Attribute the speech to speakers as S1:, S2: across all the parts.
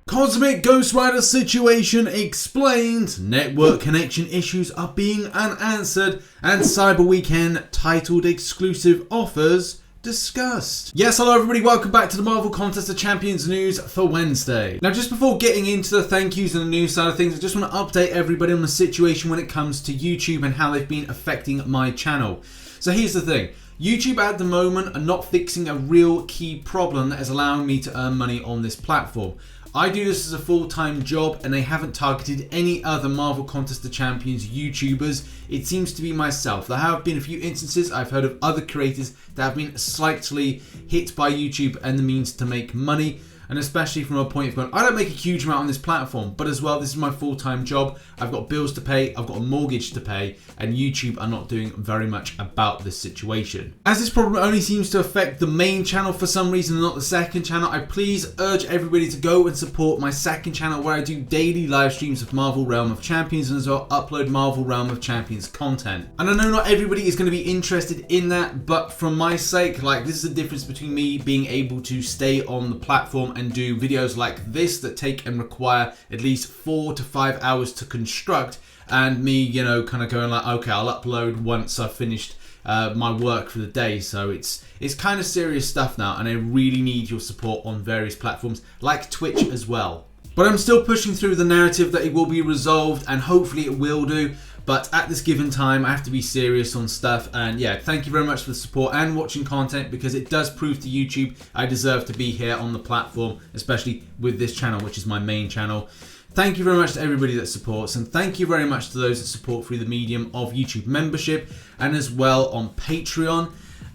S1: Cosmic Ghost Rider Situation explained, network connection issues are being unanswered, and Cyber Weekend titled exclusive offers discussed. Yes, hello everybody, welcome back to the Marvel Contest of Champions news for Wednesday. Now just before getting into the thank yous and the news side of things, I just want to update everybody on the situation when it comes to YouTube and how they've been affecting my channel. So here's the thing. YouTube at the moment are not fixing a real key problem that is allowing me to earn money on this platform. I do this as a full-time job and they haven't targeted any other Marvel Contest of Champions YouTubers. It seems to be myself. There have been a few instances I've heard of other creators that have been slightly hit by YouTube and the means to make money. And especially from a point of view, I don't make a huge amount on this platform, but as well, this is my full-time job. I've got bills to pay, I've got a mortgage to pay, and YouTube are not doing very much about this situation. As this problem only seems to affect the main channel for some reason, not the second channel, I please urge everybody to go and support my second channel where I do daily live streams of Marvel Realm of Champions and as well upload Marvel Realm of Champions content. And I know not everybody is going to be interested in that, but for my sake, like, this is the difference between me being able to stay on the platform and do videos like this that take and require at least 4 to 5 hours to construct, and me, you know, kind of going like, okay, I'll upload once I've finished my work for the day. So it's kind of serious stuff now, and I really need your support on various platforms like Twitch as well. But I'm still pushing through the narrative that it will be resolved, and hopefully it will do. But at this given time, I have to be serious on stuff. And yeah, thank you very much for the support and watching content, because it does prove to YouTube I deserve to be here on the platform, especially with this channel, which is my main channel. Thank you very much to everybody that supports, and thank you very much to those that support through the medium of YouTube membership and as well on Patreon.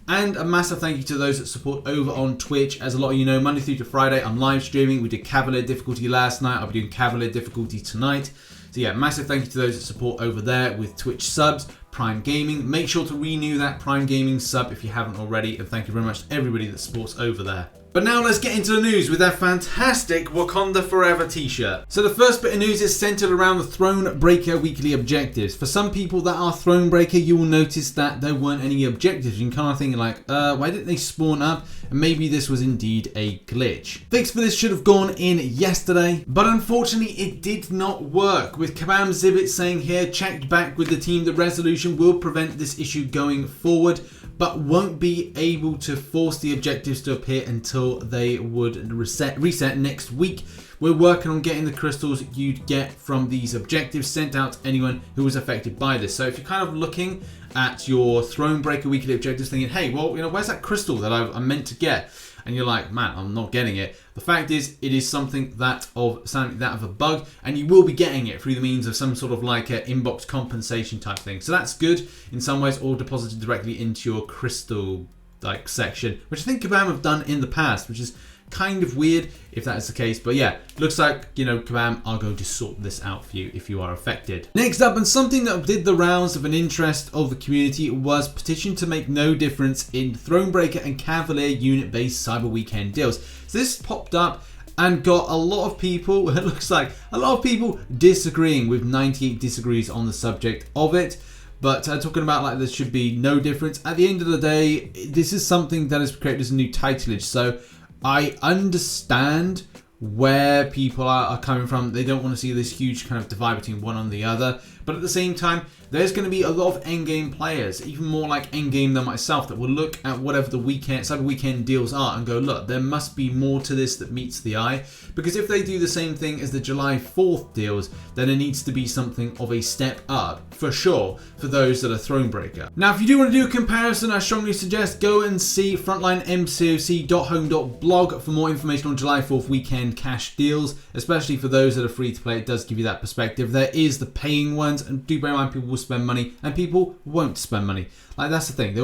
S1: And a massive thank you to those that support over on Twitch. As a lot of you know, Monday through to Friday, I'm live streaming. We did Cavalier difficulty last night. I'll be doing Cavalier difficulty tonight. So yeah, massive thank you to those that support over there with Twitch subs, Prime Gaming. Make sure to renew that Prime Gaming sub if you haven't already. And thank you very much to everybody that supports over there. But now let's get into the news with our fantastic Wakanda Forever t-shirt. So the first bit of news is centered around the Thronebreaker weekly objectives. For some people that are Thronebreaker, you will notice that there weren't any objectives. You can kind of think like, why didn't they spawn up? And maybe this was indeed a glitch. Fix for this should have gone in yesterday, but unfortunately it did not work. With Kabam Zibbit saying here, checked back with the team, the resolution will prevent this issue going forward, but won't be able to force the objectives to appear until they would reset next week. We're working on getting the crystals you'd get from these objectives sent out to anyone who was affected by this. So if you're kind of looking at your Thronebreaker weekly objectives thinking, hey, well, you know, where's that crystal that I'm meant to get? And you're like, man, I'm not getting it. The fact is, it is something that of a bug, and you will be getting it through the means of some sort of like a inbox compensation type thing. So that's good in some ways, or deposited directly into your crystal like section, which I think Kabam have done in the past, which is kind of weird if that is the case. But yeah, looks like, you know, Kabam are going to sort this out for you if you are affected. Next up, and something that did the rounds of an interest of the community, was petition to make no difference in Thronebreaker and Cavalier unit-based Cyber Weekend deals. So this popped up and got a lot of people, it looks like a lot of people disagreeing, with 98 disagrees on the subject of it. But talking about like there should be no difference. At the end of the day, this is something that is created as a new titleage. So I understand where people are coming from. They don't want to see this huge kind of divide between one and the other. But at the same time, there's going to be a lot of endgame players, even more like endgame than myself, that will look at whatever the Cyber Weekend deals are and go, look, there must be more to this that meets the eye. Because if they do the same thing as the July 4th deals, then it needs to be something of a step up, for sure, for those that are Thronebreaker. Now, if you do want to do a comparison, I strongly suggest go and see frontlinemcoc.home.blog for more information on July 4th weekend cash deals, especially for those that are free to play. It does give you that perspective. There is the paying ones, and do bear in mind, people will spend money and people won't spend money. Like, that's the thing.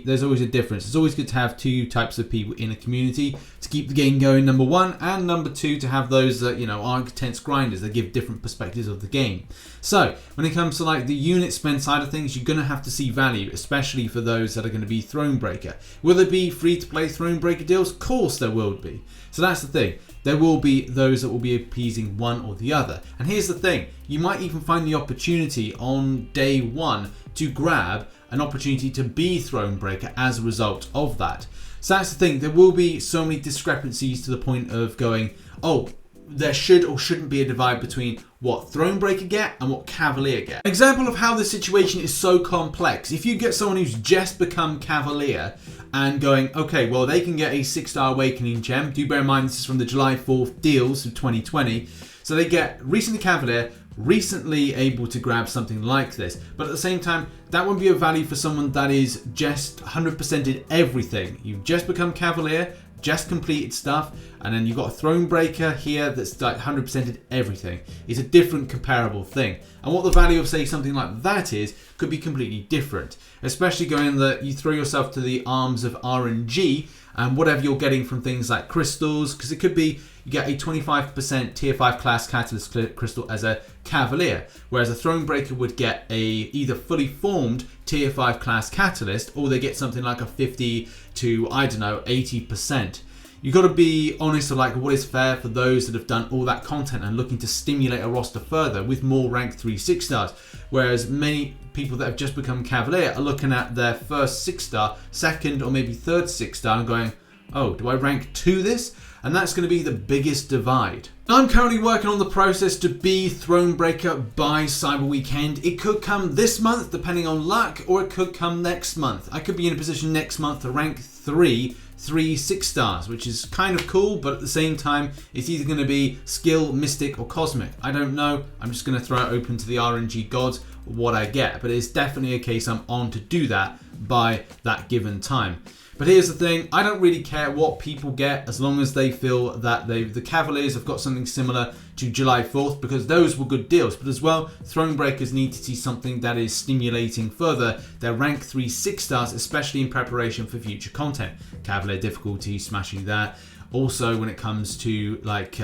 S1: There's always a difference. It's always good to have two types of people in a community to keep the game going, number one, and number two, to have those that, you know, are intense grinders that give different perspectives of the game. So when it comes to like the unit spend side of things, you're going to have to see value, especially for those that are going to be Thronebreaker. Will there be free to play Thronebreaker deals? Of course there will be. So that's the thing. There will be those that will be appeasing one or the other. And here's the thing. You might even find the opportunity on day one to grab an opportunity to be Thronebreaker as a result of that. So that's the thing. There will be so many discrepancies to the point of going, oh, there should or shouldn't be a divide between what Thronebreaker get and what Cavalier get. An example of how this situation is so complex: if you get someone who's just become Cavalier and going, okay, well, they can get a 6-star Awakening gem. Do bear in mind this is from the July 4th deals of 2020. So they get recently Cavalier, recently able to grab something like this. But at the same time, that won't be of value for someone that is just 100%ed everything. You've just become Cavalier, just completed stuff, and then you've got a Thronebreaker here that's like 100%ed everything. It's a different comparable thing. And what the value of, say, something like that is could be completely different. Especially going that you throw yourself to the arms of RNG and whatever you're getting from things like crystals, because it could be you get a 25% tier 5 class catalyst crystal as a Cavalier, whereas a Thronebreaker would get a either fully formed tier 5 class catalyst, or they get something like a 50 to, I don't know, 80%. You've got to be honest of like what is fair for those that have done all that content and looking to stimulate a roster further with more rank 3 6-stars, whereas many people that have just become Cavalier are looking at their first 6-star, second or maybe third 6-star and going, oh, do I rank 2 this? And that's going to be the biggest divide. I'm currently working on the process to be Thronebreaker by Cyber Weekend. It could come this month, depending on luck, or it could come next month. I could be in a position next month to rank 3 6-stars, which is kind of cool, but at the same time, it's either going to be skill, mystic, or cosmic. I don't know. I'm just going to throw it open to the RNG gods, what I get. But it's definitely a case I'm on to do that by that given time. But here's the thing, I don't really care what people get as long as they feel that the Cavaliers have got something similar to July 4th, because those were good deals. But as well, Thronebreakers need to see something that is stimulating further their rank 3 6-stars, especially in preparation for future content. Cavalier difficulty, smashing that. Also, when it comes to like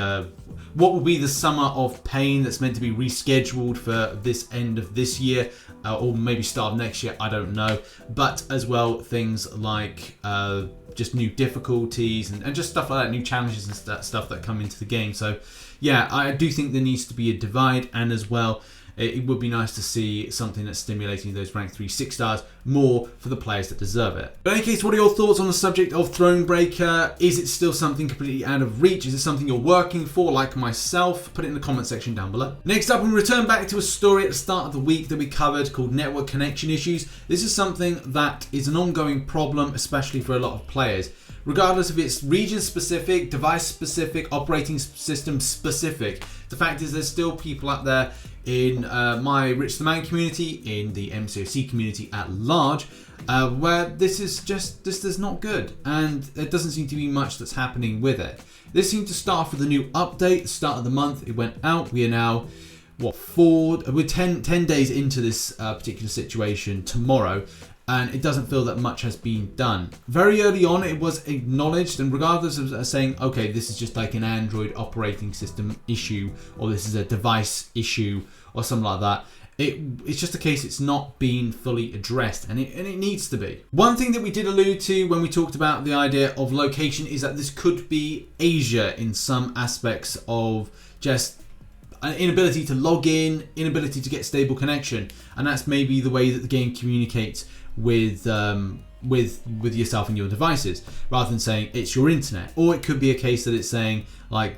S1: what will be the Summer of Pain that's meant to be rescheduled for this end of this year, or maybe start of next year, I don't know. But as well, things like just new difficulties and just stuff like that, new challenges and stuff that come into the game. So yeah, I do think there needs to be a divide, and as well, it would be nice to see something that's stimulating those rank 3 6-stars more for the players that deserve it. But in any case, what are your thoughts on the subject of Thronebreaker? Is it still something completely out of reach? Is it something you're working for, like myself? Put it in the comment section down below. Next up, we return back to a story at the start of the week that we covered called network connection issues. This is something that is an ongoing problem, especially for a lot of players. Regardless if it's region specific, device specific, operating system specific, the fact is there's still people out there in my RichTheMan community, in the MCOC community at large, where this is not good, and there doesn't seem to be much that's happening with it. This seemed to start off with a new update, the start of the month. It went out. We are now, we're 10 days into this particular situation tomorrow, and it doesn't feel that much has been done. Very early on, it was acknowledged, and regardless of saying, okay, this is just like an Android operating system issue, or this is a device issue, or something like that, it's just a case it's not being fully addressed, and it needs to be. One thing that we did allude to when we talked about the idea of location is that this could be Asia in some aspects of just an inability to log in, inability to get stable connection, and that's maybe the way that the game communicates with yourself and your devices, rather than saying it's your internet. Or it could be a case that it's saying like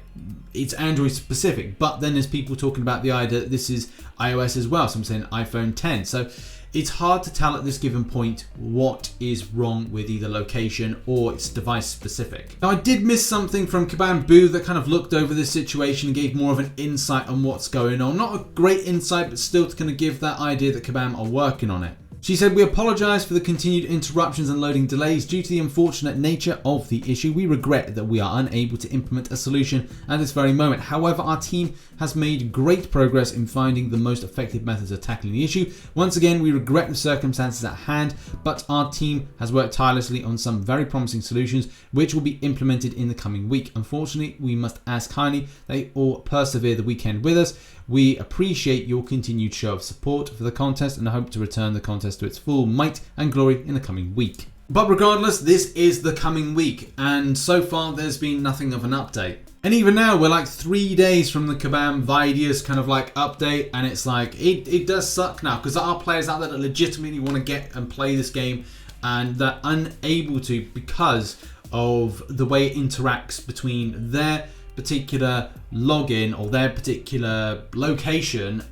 S1: it's Android specific, but then there's people talking about the idea that this is iOS as well. So I'm saying iPhone 10. So it's hard to tell at this given point what is wrong with either location or it's device specific. Now, I did miss something from Kabam Boo that kind of looked over this situation and gave more of an insight on what's going on. Not a great insight, but still to kind of give that idea that Kabam are working on it. She said, "We apologise for the continued interruptions and loading delays due to the unfortunate nature of the issue. We regret that we are unable to implement a solution at this very moment. However, our team has made great progress in finding the most effective methods of tackling the issue. Once again, we regret the circumstances at hand, but our team has worked tirelessly on some very promising solutions which will be implemented in the coming week. Unfortunately, we must ask kindly that you all persevere the weekend with us. We appreciate your continued show of support for the contest and hope to return the contest to its full might and glory in the coming week." But regardless, this is the coming week, and so far there's been nothing of an update. And even now, we're like 3 days from the Kabam Vidia's kind of like update, and it's like, it does suck now, because there are players out there that legitimately want to get and play this game, and they're unable to because of the way it interacts between their particular login or their particular location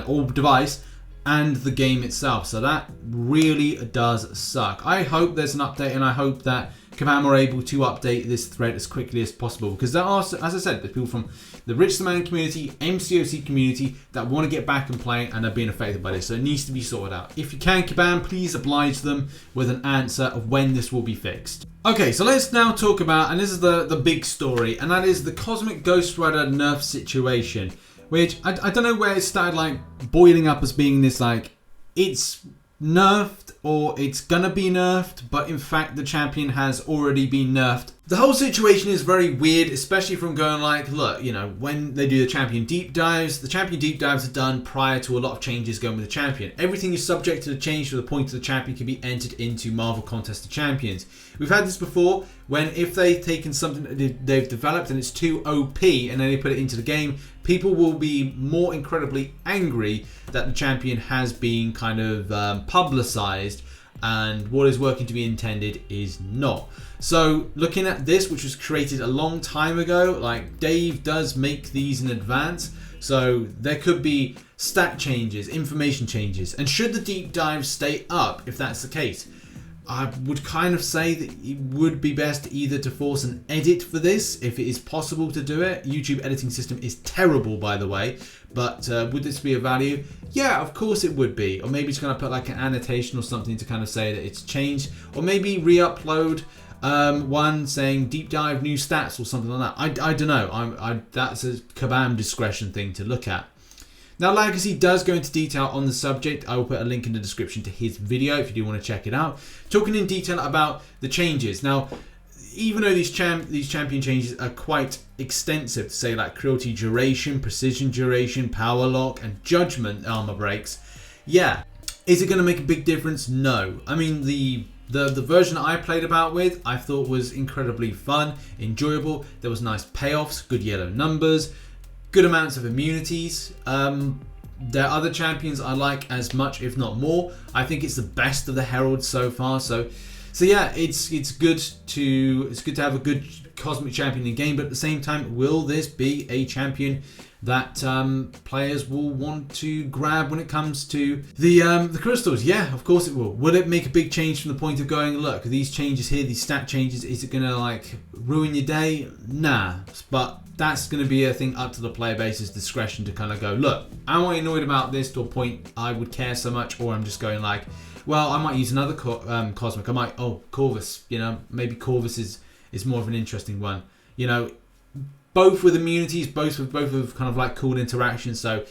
S1: or device and the game itself. So that really does suck. I hope there's an update, and I hope that Kabam are able to update this thread as quickly as possible, because there are, as I said, there's people from the RichTheMan community, MCOC community that want to get back and play and are being affected by this. So it needs to be sorted out. If you can, Kabam, please oblige them with an answer of when this will be fixed. Okay, so let's now talk about, and this is the big story, and that is the Cosmic Ghost Rider Nerf situation, which I don't know where it started like boiling up as being this like, it's nerfed or it's gonna be nerfed, but in fact the champion has already been nerfed. The whole situation is very weird, especially from going like, look, you know, when they do the champion deep dives, the champion deep dives are done prior to a lot of changes going with the champion. Everything is subject to the change to the point that the champion can be entered into Marvel Contest of Champions. We've had this before, when if they've taken something that they've developed and it's too OP and then they put it into the game, people will be more incredibly angry that the champion has been kind of publicized, and what is working to be intended is not. So looking at this, which was created a long time ago, like Dave does make these in advance, so there could be stat changes, information changes, and should the deep dive stay up, if that's the case, I would kind of say that it would be best either to force an edit for this, if it is possible to do it. YouTube editing system is terrible, by the way, but would this be of value? Yeah, of course it would be. Or maybe it's going to put like an annotation or something to kind of say that it's changed, or maybe re-upload one saying deep dive new stats or something like that. I don't know. That's a Kabam discretion thing to look at. Now, Legacy does go into detail on the subject. I will put a link in the description to his video if you do want to check it out, talking in detail about the changes. Now, even though these champion changes are quite extensive, to say like cruelty duration, precision duration, power lock, and judgment armor breaks, yeah, is it going to make a big difference? No. I mean, the version I played about with, I thought was incredibly fun, enjoyable. There was nice payoffs, good yellow numbers, good amounts of immunities. There are other champions I like as much, if not more. I think it's the best of the heralds so far. So yeah, it's good to have a good cosmic champion in the game. But at the same time, will this be a champion that players will want to grab when it comes to the crystals? Yeah, of course it will. Will it make a big change from the point of going, look, these changes here, these stat changes, is it going to like ruin your day? Nah, but that's going to be a thing up to the player base's discretion to kind of go, look, am I annoyed about this to a point I would care so much, or I'm just going like, well, I might use another cosmic. I might, Corvus, you know, maybe Corvus is more of an interesting one, you know, both with immunities, both with kind of like cool interactions. So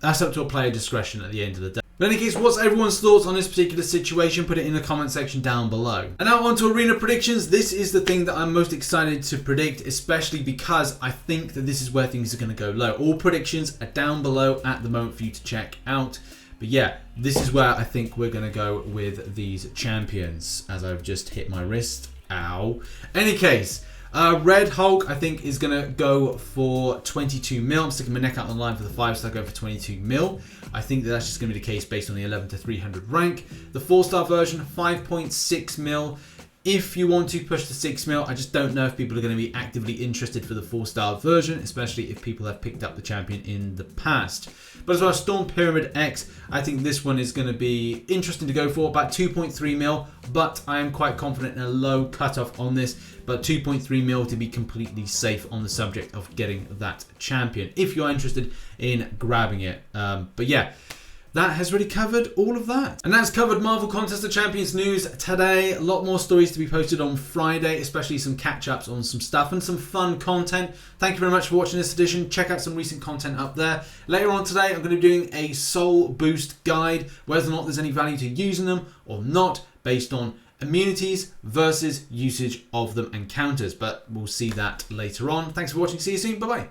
S1: that's up to a player discretion at the end of the day. But in any case, what's everyone's thoughts on this particular situation? Put it in the comment section down below. And now on to arena predictions. This is the thing that I'm most excited to predict, especially because I think that this is where things are going to go low. All predictions are down below at the moment for you to check out. But yeah, this is where I think we're going to go with these champions, as I've just hit my wrist. Ow. Any case, Red Hulk, I think, is going to go for 22 mil. I'm sticking my neck out on the line for the 5-star, going for 22 mil. I think that's just going to be the case based on the 11 to 300 rank. The 4-star version, 5.6 mil. If you want to push the 6 mil, I just don't know if people are going to be actively interested for the 4-star version, especially if people have picked up the champion in the past. But as well as Storm Pyramid X, I think this one is going to be interesting to go for, about 2.3 mil, but I am quite confident in a low cutoff on this, but 2.3 mil to be completely safe on the subject of getting that champion, if you're interested in grabbing it. But yeah, that has really covered all of that. And that's covered Marvel Contest of Champions news today. A lot more stories to be posted on Friday, especially some catch-ups on some stuff and some fun content. Thank you very much for watching this edition. Check out some recent content up there. Later on today, I'm going to be doing a soul boost guide, whether or not there's any value to using them or not, based on immunities versus usage of them and counters. But we'll see that later on. Thanks for watching. See you soon. Bye-bye.